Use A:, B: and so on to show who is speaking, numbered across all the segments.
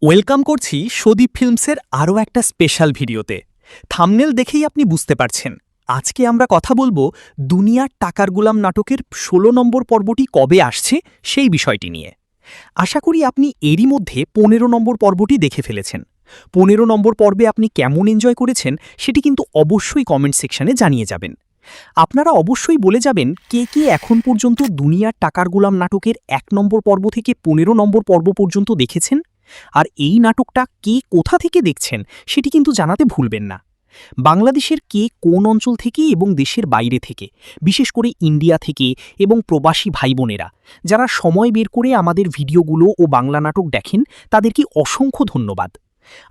A: Welcome করছি সদীপ ফিল্মসের আরও একটা স্পেশাল ভিডিওতে। থাম্বনেল দেখেই আপনি বুঝতে পারছেন আজকে আমরা কথা বলবো দুনিয়ার টাকার গোলাম নাটকের ১৬ নম্বর পর্বটি কবে আসছে সেই বিষয়টি নিয়ে। আশা করি আপনি এরই মধ্যে ১৫ নম্বর পর্বটি দেখে ফেলেছেন। ১৫ নম্বর পর্বে আপনি কেমন এনজয় করেছেন সেটি কিন্তু অবশ্যই কমেন্ট সেকশনে জানিয়ে যাবেন। আপনারা অবশ্যই বলে যাবেন কে কে এখন পর্যন্ত দুনিয়ার টাকার গোলাম নাটকের ১ নম্বর পর্ব থেকে ১৫ নম্বর পর্ব পর্যন্ত দেখেছেন, আর এই নাটকটা কে কোথা থেকে দেখছেন সেটি কিন্তু জানাতে ভুলবেন না। বাংলাদেশের কে কোন অঞ্চল থেকে এবং দেশের বাইরে থেকে, বিশেষ করে ইন্ডিয়া থেকে এবং প্রবাসী ভাই বোনেরা যারা সময় বের করে আমাদের ভিডিওগুলো ও বাংলা নাটক দেখেন, তাদেরকে অসংখ্য ধন্যবাদ।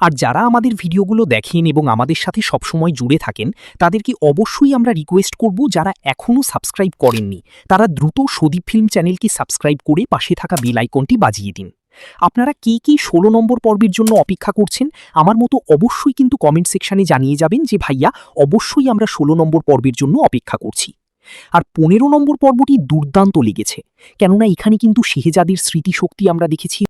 A: আর যারা আমাদের ভিডিওগুলো দেখেন এবং আমাদের সাথে সবসময় জুড়ে থাকেন, তাদেরকে অবশ্যই আমরা রিকোয়েস্ট করব যারা এখনও সাবস্ক্রাইব করেননি তারা দ্রুত সদীপ ফিল্ম চ্যানেলকে সাবস্ক্রাইব করে পাশে থাকা বেল আইকনটি বাজিয়ে দিন। আপনারা কে কি ১৬ নম্বর পর্বের জন্য অপেক্ষা করছেন আমার মতো অবশ্যই কিন্তু কমেন্ট সেকশনে জানিয়ে যাবেন যে ভাইয়া অবশ্যই আমরা ১৬ নম্বর পর্বের জন্য অপেক্ষা করছি। আর ১৫ নম্বর পর্বটি দুর্দান্ত লেগেছে, কেননা এখানে কিন্তু শেহজাদের স্মৃতিশক্তি আমরা দেখেছি,